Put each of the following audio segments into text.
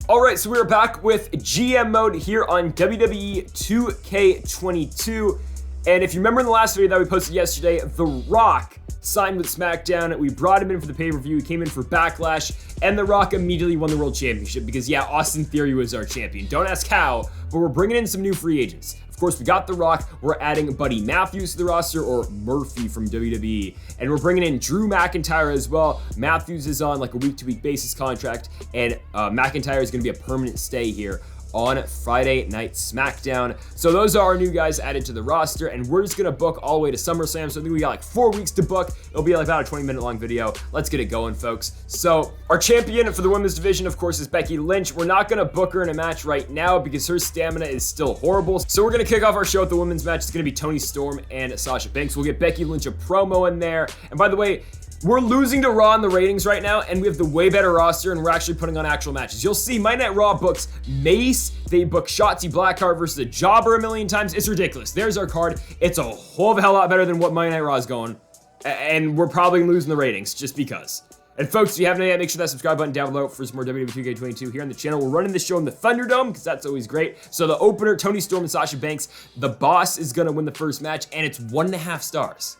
All right, so we're back with GM mode here on WWE 2K22. And if you remember in the last video that we posted yesterday, The Rock signed with SmackDown. We brought him in for the pay-per-view. He came in for Backlash, and The Rock immediately won the World Championship because, yeah, Austin Theory was our champion. Don't ask how, but we're bringing in some new free agents. Of course, we got The Rock. We're adding Buddy Matthews to the roster, or Murphy from WWE. And we're bringing in Drew McIntyre as well. Matthews is on like a week-to-week basis contract, and McIntyre is going to be a permanent stay here on Friday Night SmackDown. So those are our new guys added to the roster, and we're just gonna book all the way to Summerslam. So I think we got like 4 weeks to book. It'll be like about a 20-minute long video. Let's get it going, folks. So our champion for the women's division, of course, is Becky Lynch. We're not gonna book her in a match right now because her stamina is still horrible. So we're gonna kick off our show with the women's match. It's gonna be Toni Storm and Sasha Banks. We'll get Becky Lynch a promo in there. And by the way, we're losing to Raw in the ratings right now, and we have the way better roster, and we're actually putting on actual matches. You'll see Monday Night Raw books Mace, they book Shotzi Blackheart versus a Jobber a million times. It's ridiculous. There's our card. It's a whole hell lot better than what Monday Night Raw is going, and we're probably losing the ratings just because. And folks, if you haven't yet, make sure that subscribe button down below for some more WWE 2K22 here on the channel. We're running this show in the Thunderdome because that's always great. So the opener, Toni Storm and Sasha Banks, the boss is gonna win the first match, and it's 1.5 stars.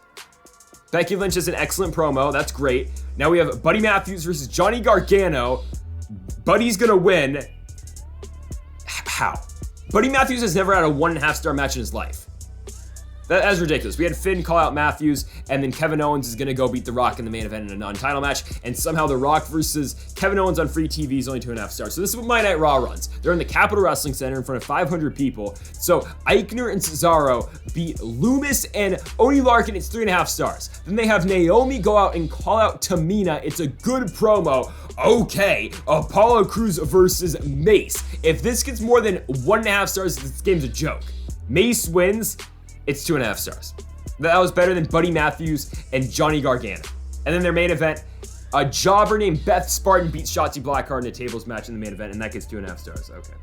Becky Lynch is an excellent promo. That's great. Now we have Buddy Matthews versus Johnny Gargano. Buddy's gonna win. How? Buddy Matthews has never had a 1.5 star match in his life. That's ridiculous. We had Finn call out Matthews, and then Kevin Owens is going to go beat The Rock in the main event in a non-title match, and somehow The Rock versus Kevin Owens on free TV is only 2.5 stars. So this is what Monday Night Raw runs. They're in the Capitol Wrestling Center in front of 500 people. So Eichner and Cesaro beat Loomis and Oney Larkin. It's 3.5 stars. Then they have Naomi go out and call out Tamina. It's a good promo. Okay, Apollo Crews versus Mace. If this gets more than 1.5 stars, this game's a joke. Mace wins. It's 2.5 stars. That was better than Buddy Matthews and Johnny Gargano. And then their main event, a jobber named Beth Spartan beats Shotzi Blackheart in a tables match in the main event, and that gets 2.5 stars. Okay.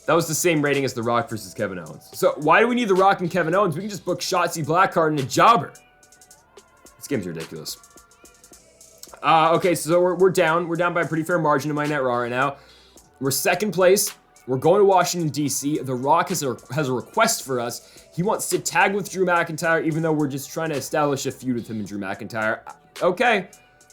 That was the same rating as The Rock versus Kevin Owens. So why do we need The Rock and Kevin Owens? We can just book Shotzi Blackheart and a jobber. This game's ridiculous. Okay, so we're down. We're down by a pretty fair margin in Monday Night Raw right now. We're second place. We're going to Washington, D.C. The Rock has a request for us. He wants to tag with Drew McIntyre, even though we're just trying to establish a feud with him and Drew McIntyre. Okay,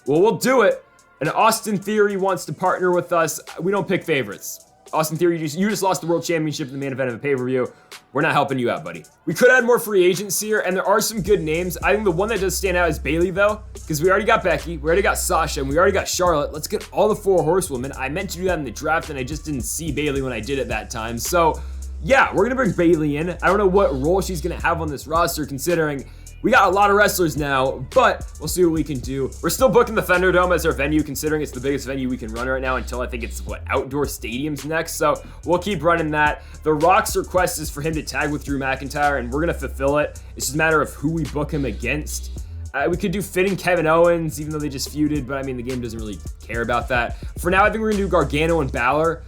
well, we'll do it. And Austin Theory wants to partner with us. We don't pick favorites. Austin Theory, you just lost the World Championship in the main event of a pay-per-view. We're not helping you out, buddy. We could add more free agents here, and there are some good names. I think the one that does stand out is Bayley, though, because we already got Becky, we already got Sasha, and we already got Charlotte. Let's get all the 4 horsewomen. I meant to do that in the draft, and I just didn't see Bayley when I did it that time. So, yeah, we're going to bring Bayley in. I don't know what role she's going to have on this roster, considering we got a lot of wrestlers now, but we'll see what we can do. We're still booking the Thunderdome as our venue, considering it's the biggest venue we can run right now until I think it's, outdoor stadiums next. So we'll keep running that. The Rock's request is for him to tag with Drew McIntyre, and we're going to fulfill it. It's just a matter of who we book him against. We could do Finn and Kevin Owens, even though they just feuded, but I mean, the game doesn't really care about that. For now, I think we're going to do Gargano and Balor,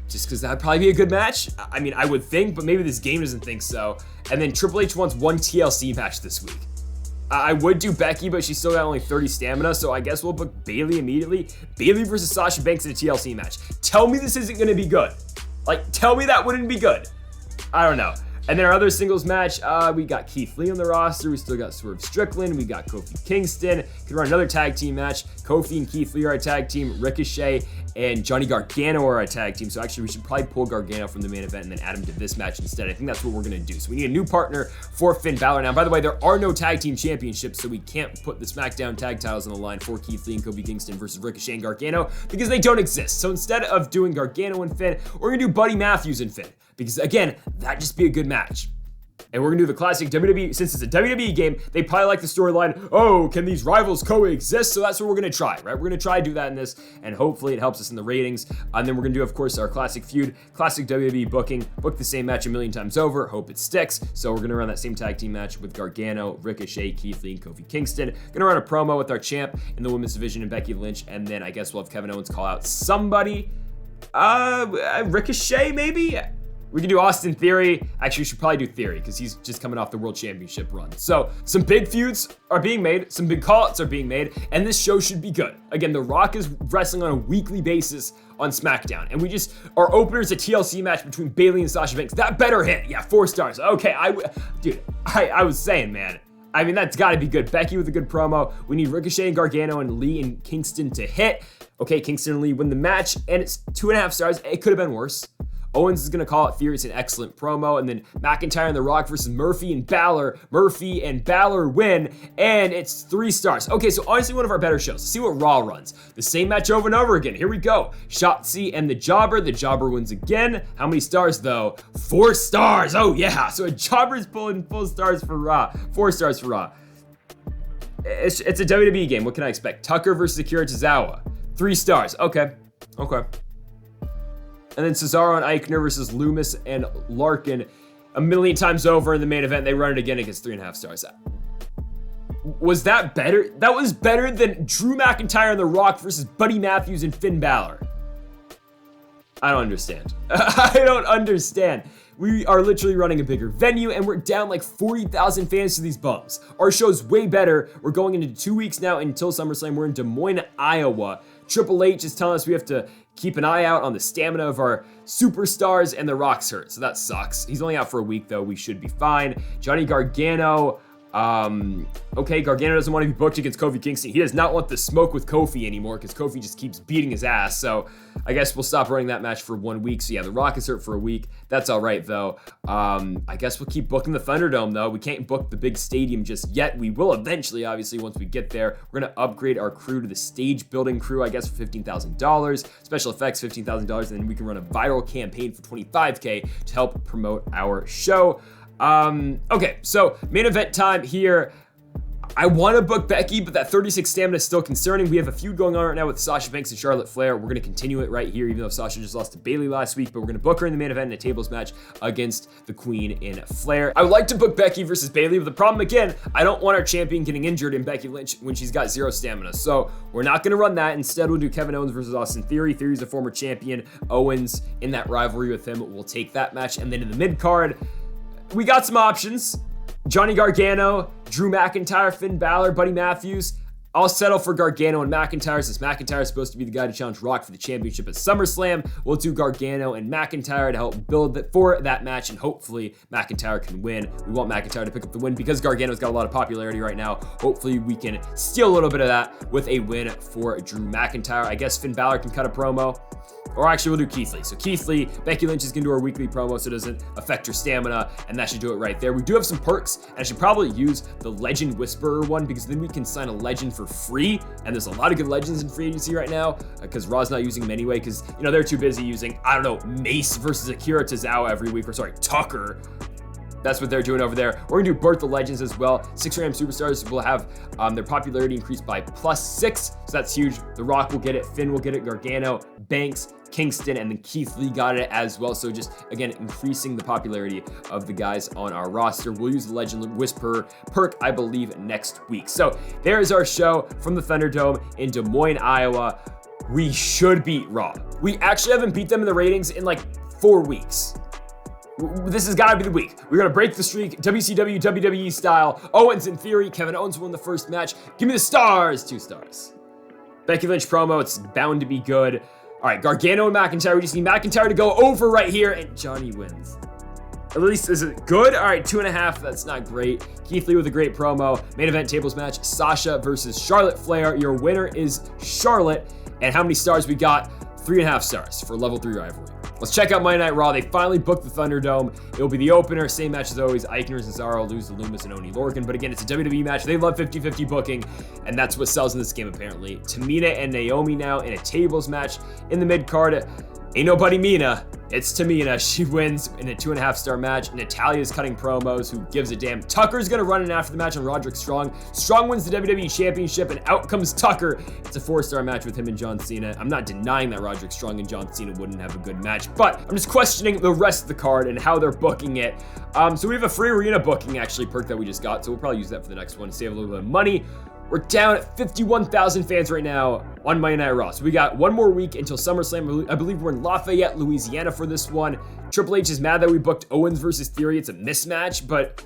just because that'd probably be a good match. I mean, I would think, but maybe this game doesn't think so. And then Triple H wants one TLC match this week. I would do Becky, but she's still got only 30 stamina, so I guess we'll book Bayley immediately. Bayley versus Sasha Banks in a TLC match. Tell me this isn't going to be good. Like, tell me that wouldn't be good. I don't know. And then our other singles match, we got Keith Lee on the roster. We still got Swerve Strickland. We got Kofi Kingston. Could run another tag team match. Kofi and Keith Lee are a tag team. Ricochet and Johnny Gargano are a tag team. So actually, we should probably pull Gargano from the main event and then add him to this match instead. I think that's what we're going to do. So we need a new partner for Finn Balor. Now, by the way, there are no tag team championships, so we can't put the SmackDown tag titles on the line for Keith Lee and Kofi Kingston versus Ricochet and Gargano because they don't exist. So instead of doing Gargano and Finn, we're going to do Buddy Matthews and Finn because, again, that'd just be a good match. And we're going to do the classic WWE, since it's a WWE game, they probably like the storyline, oh, can these rivals coexist? So that's what we're going to try, right? We're going to try to do that in this, and hopefully it helps us in the ratings. And then we're going to do, of course, our classic feud, classic WWE booking, book the same match a million times over, hope it sticks. So we're going to run that same tag team match with Gargano, Ricochet, Keith Lee, and Kofi Kingston. Going to run a promo with our champ in the women's division and Becky Lynch, and then I guess we'll have Kevin Owens call out somebody. Ricochet, maybe? We can do Austin Theory. Actually, we should probably do Theory because he's just coming off the World Championship run. So some big feuds are being made, some big call-outs are being made, and this show should be good. Again, The Rock is wrestling on a weekly basis on SmackDown, and our opener is a TLC match between Bayley and Sasha Banks. That better hit. Yeah, 4 stars. Okay, I was saying, man. I mean, that's gotta be good. Becky with a good promo. We need Ricochet and Gargano and Lee and Kingston to hit. Okay, Kingston and Lee win the match, and it's 2.5 stars. It could have been worse. Owens is going to call it Theory. It's an excellent promo. And then McIntyre and The Rock versus Murphy and Balor. Murphy and Balor win, and it's 3 stars. Okay, so honestly, one of our better shows. Let's see what Raw runs. The same match over and over again. Here we go. Shotzi and the Jobber. The Jobber wins again. How many stars, though? 4 stars. Oh, yeah. So a Jobber's pulling full stars for Raw. 4 stars for Raw. It's a WWE game. What can I expect? Tucker versus Akira Tozawa. 3 stars. Okay. And then Cesaro and Eichner versus Loomis and Larkin. A million times over in the main event. They run it again. It gets 3.5 stars. Was that better? That was better than Drew McIntyre and The Rock versus Buddy Matthews and Finn Balor. I don't understand. I don't understand. We are literally running a bigger venue, and we're down like 40,000 fans to these bums. Our show's way better. We're going into 2 weeks now until SummerSlam. We're in Des Moines, Iowa. Triple H is telling us we have to keep an eye out on the stamina of our superstars, and The Rock's hurt, so that sucks. He's only out for a week, though. We should be fine. Johnny Gargano. Okay, Gargano doesn't want to be booked against Kofi Kingston. He does not want the smoke with Kofi anymore because Kofi just keeps beating his ass. So I guess we'll stop running that match for 1 week. So yeah, The Rock is hurt for a week. That's all right, though. I guess we'll keep booking the Thunderdome, though. We can't book the big stadium just yet. We will eventually, obviously, once we get there. We're going to upgrade our crew to the stage building crew, I guess, for $15,000. Special effects, $15,000. And then we can run a viral campaign for $25K to help promote our show. Okay, so main event time here. I want to book Becky, but that 36 stamina is still concerning. We have a feud going on right now with Sasha Banks and Charlotte Flair. We're going to continue it right here, even though Sasha just lost to Bayley last week, but we're going to book her in the main event in a tables match against the Queen in Flair. I would like to book Becky versus Bayley, but the problem, again, I don't want our champion getting injured in Becky Lynch when she's got 0 stamina. So we're not going to run that. Instead, we'll do Kevin Owens versus Austin Theory. Theory's a former champion. Owens, in that rivalry with him, will take that match. And then in the mid-card, we got some options. Johnny Gargano, Drew McIntyre, Finn Balor, Buddy Matthews. I'll settle for Gargano and McIntyre since McIntyre is supposed to be the guy to challenge Rock for the championship at SummerSlam. We'll do Gargano and McIntyre to help build for that match, and hopefully McIntyre can win. We want McIntyre to pick up the win because Gargano's got a lot of popularity right now. Hopefully we can steal a little bit of that with a win for Drew McIntyre. I guess Finn Balor can cut a promo. Or actually, we'll do Keith Lee. So Keith Lee, Becky Lynch is going to do our weekly promo so it doesn't affect her stamina, and that should do it right there. We do have some perks, and I should probably use the Legend Whisperer one because then we can sign a legend for free, and there's a lot of good legends in free agency right now because Raw's not using them anyway because, you know, they're too busy using, I don't know, Mace versus Akira Tozawa every week, or sorry, Tucker. That's what they're doing over there. We're gonna do Birth of Legends as well. 6 random superstars will have their popularity increased by +6, so that's huge. The Rock will get it, Finn will get it, Gargano, Banks, Kingston, and then Keith Lee got it as well. So just, again, increasing the popularity of the guys on our roster. We'll use the Legend Whisperer perk, I believe, next week. So there is our show from the Thunderdome in Des Moines, Iowa. We should beat Raw. We actually haven't beat them in the ratings in like 4 weeks. This has got to be the week. We're going to break the streak, WCW, WWE style. Owens in Theory. Kevin Owens won the first match. Give me the stars. 2 stars. Becky Lynch promo. It's bound to be good. All right, Gargano and McIntyre. We just need McIntyre to go over right here, and Johnny wins. At least, is it good? All right, 2.5. That's not great. Keith Lee with a great promo. Main event tables match. Sasha versus Charlotte Flair. Your winner is Charlotte. And how many stars we got? 3.5 stars for level 3 rivalry. Let's check out Monday Night Raw. They finally booked the Thunderdome. It will be the opener. Same match as always. Eichner and Cesaro lose to Loomis and Oni Lorcan. But again, it's a WWE match. They love 50-50 booking, and that's what sells in this game, apparently. Tamina and Naomi now in a tables match in the mid-card. Ain't nobody Mina. It's Tamina. She wins in a 2.5 star match. Natalia's cutting promos. Who gives a damn? Tucker's going to run in after the match on Roderick Strong. Strong wins the WWE Championship, and out comes Tucker. It's a 4-star match with him and John Cena. I'm not denying that Roderick Strong and John Cena wouldn't have a good match, but I'm just questioning the rest of the card and how they're booking it. So we have a free arena booking, actually, perk that we just got, so we'll probably use that for the next one to save a little bit of money. We're down at 51,000 fans right now on Monday Night Raw. So we got one more week until SummerSlam. I believe we're in Lafayette, Louisiana for this one. Triple H is mad that we booked Owens versus Theory. It's a mismatch, but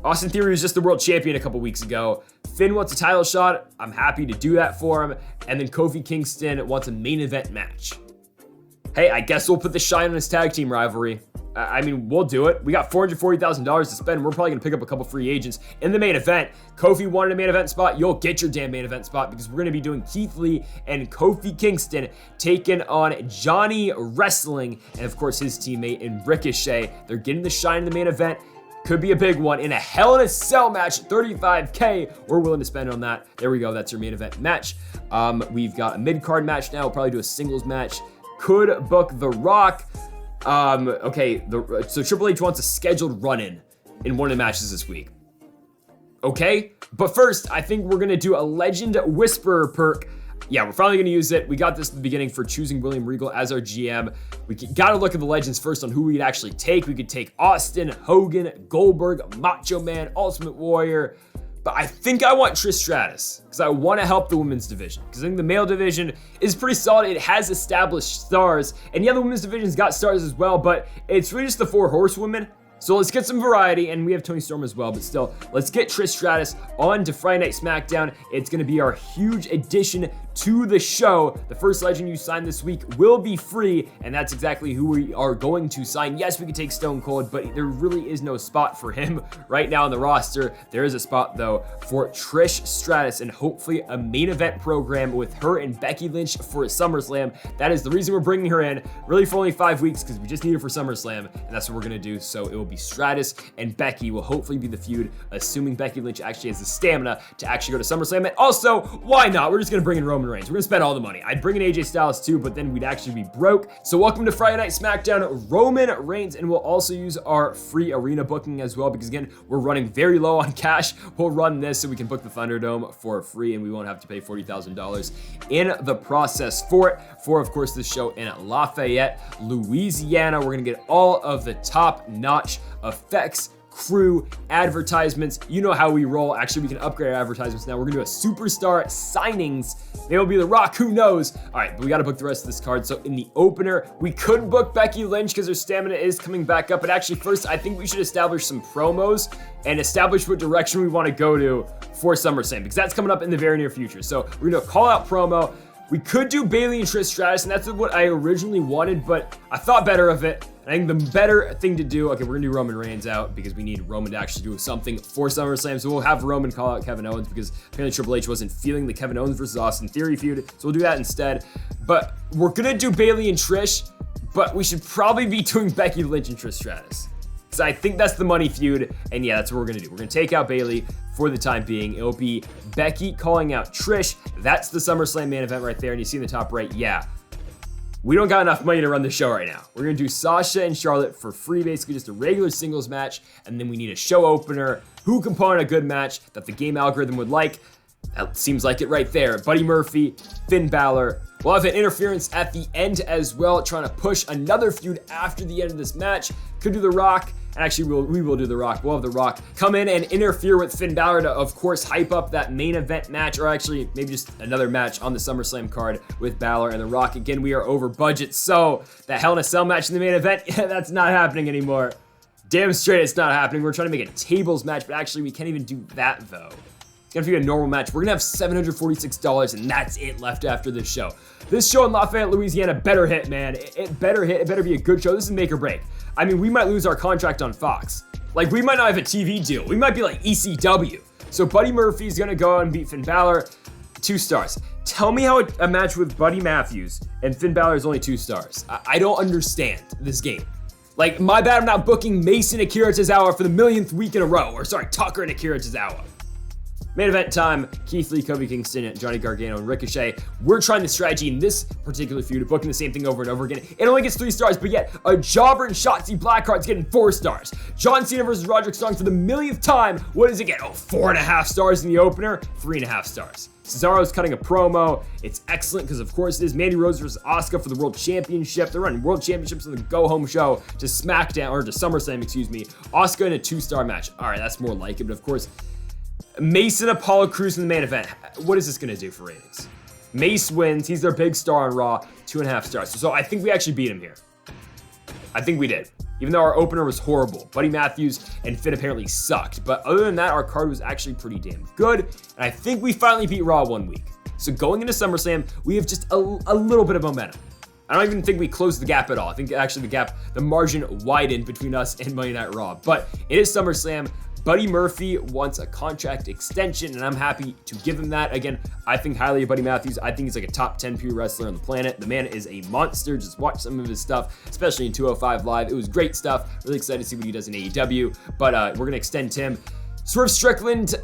Austin Theory was just the world champion a couple weeks ago. Finn wants a title shot. I'm happy to do that for him. And then Kofi Kingston wants a main event match. Hey, I guess we'll put the shine on his tag team rivalry. I mean, we'll do it. We got $440,000 to spend. We're probably going to pick up a couple free agents in the main event. Kofi wanted a main event spot. You'll get your damn main event spot because we're going to be doing Keith Lee and Kofi Kingston taking on Johnny Wrestling and, of course, his teammate in Ricochet. They're getting the shine in the main event. Could be a big one in a Hell in a Cell match, $35K. We're willing to spend on that. There we go. That's your main event match. We've got a mid-card match now. We'll probably do a singles match. Could book The Rock. Okay, so Triple H wants a scheduled run-in one of the matches this week. Okay, but first, I think we're gonna do a Legend Whisperer perk. Yeah, we're finally gonna use it. We got this at the beginning for choosing William Regal as our GM. We gotta look at the legends first on who we'd actually take. We could take Austin, Hogan, Goldberg, Macho Man, Ultimate Warrior. But I think I want Trish Stratus because I want to help the women's division because I think the male division is pretty solid. It has established stars, and yeah, the women's division's got stars as well, but it's really just the 4 horsewomen. So let's get some variety, and we have Toni Storm as well, but still, let's get Trish Stratus on to Friday Night SmackDown. It's going to be our huge addition to the show. The first legend you sign this week will be free, and that's exactly who we are going to sign. Yes, we could take Stone Cold, but there really is no spot for him right now on the roster. There is a spot, though, for Trish Stratus, and hopefully a main event program with her and Becky Lynch for SummerSlam. That is the reason we're bringing her in, really for only 5 weeks, because we just need her for SummerSlam, and that's what we're going to do. So it will be Stratus and Becky will hopefully be the feud, assuming Becky Lynch actually has the stamina to actually go to SummerSlam. And also, why not? We're just going to bring in Roman Reigns. We're going to spend all the money. I'd bring in AJ Styles too, but then we'd actually be broke. So welcome to Friday Night SmackDown, Roman Reigns, and we'll also use our free arena booking as well, because again, we're running very low on cash. We'll run this so we can book the Thunderdome for free, and we won't have to pay $40,000 in the process for it. For, of course, this show in Lafayette, Louisiana. We're going to get all of the top-notch effects, crew, advertisements. You know how we roll. Actually, we can upgrade our advertisements now. We're gonna do a superstar signings. Maybe it'll be The Rock, who knows? All right, but we gotta book the rest of this card. So in the opener, we could book Becky Lynch because her stamina is coming back up. But actually, first, I think we should establish some promos and establish what direction we want to go to for SummerSlam, because that's coming up in the very near future. So we're gonna call out promo. We could do Bayley and Trish Stratus, and that's what I originally wanted, but I thought better of it. I think the better thing to do, okay, we're gonna do Roman Reigns out because we need Roman to actually do something for SummerSlam. So we'll have Roman call out Kevin Owens because apparently Triple H wasn't feeling the Kevin Owens versus Austin Theory feud. So we'll do that instead. But we're gonna do Bayley and Trish, but we should probably be doing Becky Lynch and Trish Stratus. So I think that's the money feud, and yeah, that's what we're gonna do. We're gonna take out Bayley for the time being. It'll be Becky calling out Trish. That's the SummerSlam main event right there, and you see in the top right, yeah. We don't got enough money to run the show right now. We're gonna do Sasha and Charlotte for free, basically just a regular singles match, and then we need a show opener. Who can put on a good match that the game algorithm would like? That seems like it right there. Buddy Murphy, Finn Balor. We'll have an interference at the end as well, trying to push another feud after the end of this match. Could do The Rock. And actually, we will do The Rock. We'll have The Rock come in and interfere with Finn Balor to, of course, hype up that main event match, or actually maybe just another match on the SummerSlam card with Balor and The Rock. Again, we are over budget, so that Hell in a Cell match in the main event, that's not happening anymore. Damn straight it's not happening. We're trying to make a tables match, but actually we can't even do that, though. It's gonna be a normal match. We're gonna have $746, and that's it left after this show. This show in Lafayette, Louisiana better hit, man. It better hit. It better be a good show. This is make or break. I mean, we might lose our contract on Fox. Like, we might not have a TV deal. We might be like ECW. So Buddy Murphy's gonna go out and beat Finn Balor. 2 stars. Tell me how a match with Buddy Matthews and Finn Balor is only 2 stars. I don't understand this game. Like, my bad, I'm not booking Mason Akira Tozawa for the millionth week in a row. Or sorry, Tucker and Akira Tozawa. Main event time, Keith Lee, Kofi Kingston, Johnny Gargano, and Ricochet. We're trying the strategy in this particular feud, booking the same thing over and over again. It only gets 3 stars, but yet a jobber and Shotzi Blackheart's getting 4 stars. John Cena versus Roderick Strong for the millionth time. What does it get? Oh, 4.5 stars in the opener, 3.5 stars. Cesaro's cutting a promo. It's excellent because, of course, it is Mandy Rose versus Asuka for the World Championship. They're running World Championships on the go-home show to SmackDown, or to SummerSlam, excuse me. Asuka in a 2-star match. All right, that's more like it, but of course, Mace and Apollo Crews in the main event. What is this gonna do for ratings? Mace wins. He's their big star on Raw. 2.5 stars. So I think we actually beat him here. I think we did. Even though our opener was horrible. Buddy Matthews and Finn apparently sucked. But other than that, our card was actually pretty damn good. And I think we finally beat Raw 1 week. So going into SummerSlam, we have just a little bit of momentum. I don't even think we closed the gap at all. I think actually the margin widened between us and Monday Night Raw. But it is SummerSlam. Buddy Murphy wants a contract extension, and I'm happy to give him that. Again, I think highly of Buddy Matthews. I think he's like a top 10 pure wrestler on the planet. The man is a monster. Just watch some of his stuff, especially in 205 Live. It was great stuff. Really excited to see what he does in AEW, but we're going to extend him. Swerve Strickland,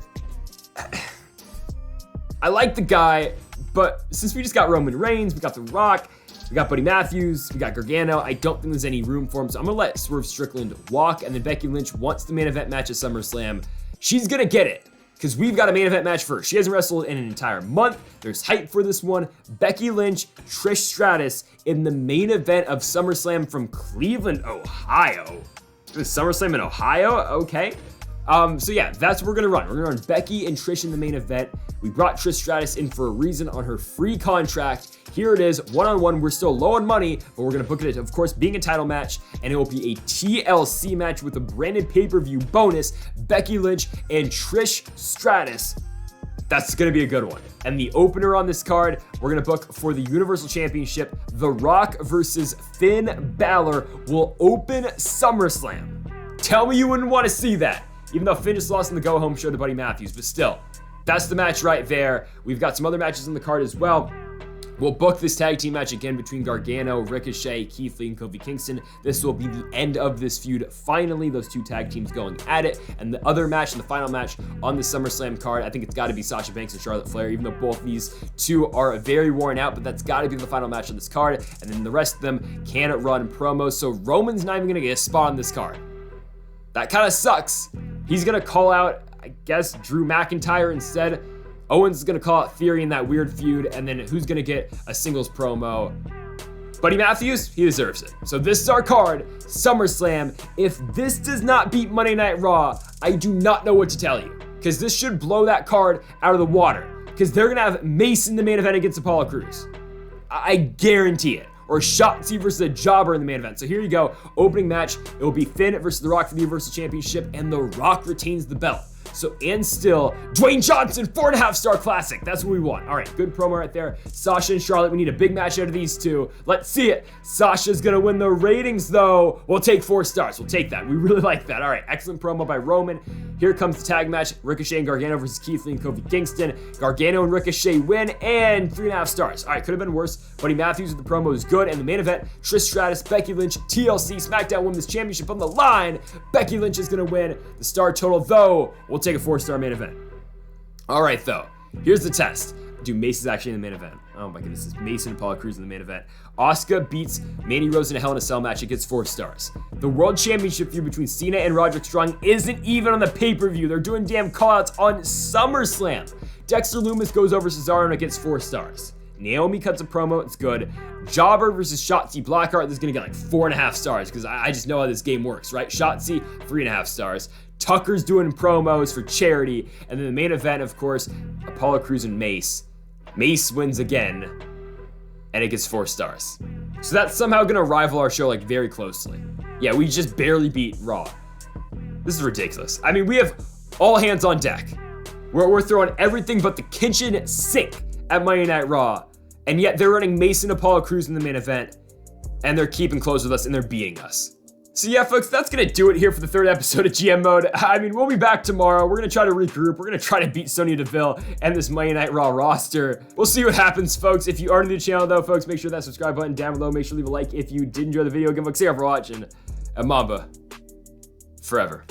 I like the guy, but since we just got Roman Reigns, we got The Rock, we got Buddy Matthews, we got Gargano, I don't think there's any room for him, so I'm gonna let Swerve Strickland walk, and then Becky Lynch wants the main event match at SummerSlam. She's gonna get it, because we've got a main event match first. She hasn't wrestled in an entire month. There's hype for this one. Becky Lynch, Trish Stratus in the main event of SummerSlam from Cleveland, Ohio. SummerSlam in Ohio? Okay. So yeah, that's what we're gonna run. We're gonna run Becky and Trish in the main event. We brought Trish Stratus in for a reason on her free contract. Here it is, one-on-one. We're still low on money, but we're gonna book it, of course, being a title match, and it will be a TLC match with a branded pay-per-view bonus, Becky Lynch and Trish Stratus. That's gonna be a good one. And the opener on this card, we're gonna book for the Universal Championship. The Rock versus Finn Balor will open SummerSlam. Tell me you wouldn't wanna see that. Even though Finn just lost in the go-home show to Buddy Matthews, but still, that's the match right there. We've got some other matches on the card as well. We'll book this tag team match again between Gargano, Ricochet, Keith Lee, and Kofi Kingston. This will be the end of this feud. Finally, those two tag teams going at it. And the other match, and the final match on the SummerSlam card, I think it's got to be Sasha Banks and Charlotte Flair, even though both these two are very worn out, but that's got to be the final match on this card. And then the rest of them can run promos. So Roman's not even going to get a spot on this card. That kind of sucks. He's going to call out, I guess, Drew McIntyre instead. Owens is going to call out Theory in that weird feud, and then who's going to get a singles promo? Buddy Matthews, he deserves it. So this is our card, SummerSlam. If this does not beat Monday Night Raw, I do not know what to tell you, because this should blow that card out of the water, because they're going to have Mace in the main event against Apollo Crews. I guarantee it. Or Shotzi versus a jobber in the main event. So here you go, opening match. It will be Finn versus The Rock for the Universal Championship, and The Rock retains the belt. So, and still, Dwayne Johnson, 4.5-star classic. That's what we want. All right, good promo right there. Sasha and Charlotte, we need a big match out of these two. Let's see it. Sasha's gonna win the ratings though. We'll take 4 stars, we'll take that. We really like that. All right, excellent promo by Roman. Here comes the tag match, Ricochet and Gargano versus Keith Lee and Kofi Kingston. Gargano and Ricochet win, and 3.5 stars. All right, could have been worse. Buddy Matthews with the promo is good, and the main event, Trish Stratus, Becky Lynch, TLC, SmackDown Women's Championship on the line. Becky Lynch is gonna win. The star total though, we'll take a 4-star main event. All right, though, here's the test. Dude, Mace is actually in the main event. Oh my goodness, it's Mace and Apollo Crews in the main event. Asuka beats Mandy Rose in a Hell in a Cell match. It gets 4 stars. The World Championship feud between Cena and Roderick Strong isn't even on the pay-per-view. They're doing damn callouts on SummerSlam. Dexter Lumis goes over Cesaro and it gets 4 stars. Naomi cuts a promo, it's good. Jobber versus Shotzi Blackheart, this is gonna get like 4.5 stars because I just know how this game works, right? Shotzi, 3.5 stars. Tucker's doing promos for charity. And then the main event, of course, Apollo Crews and Mace. Mace wins again, and it gets 4 stars. So that's somehow gonna rival our show like very closely. Yeah, we just barely beat Raw. This is ridiculous. I mean, we have all hands on deck. We're throwing everything but the kitchen sink at Monday Night Raw, and yet they're running Mace and Apollo Crews in the main event, and they're keeping close with us, and they're beating us. So yeah, folks, that's gonna do it here for the 3rd episode of GM Mode. I mean, we'll be back tomorrow. We're gonna try to regroup. We're gonna try to beat Sonya Deville and this Monday Night Raw roster. We'll see what happens, folks. If you are new to the channel, though, folks, make sure that subscribe button down below. Make sure to leave a like if you did enjoy the video. Give a like, for watching. And Mamba, forever.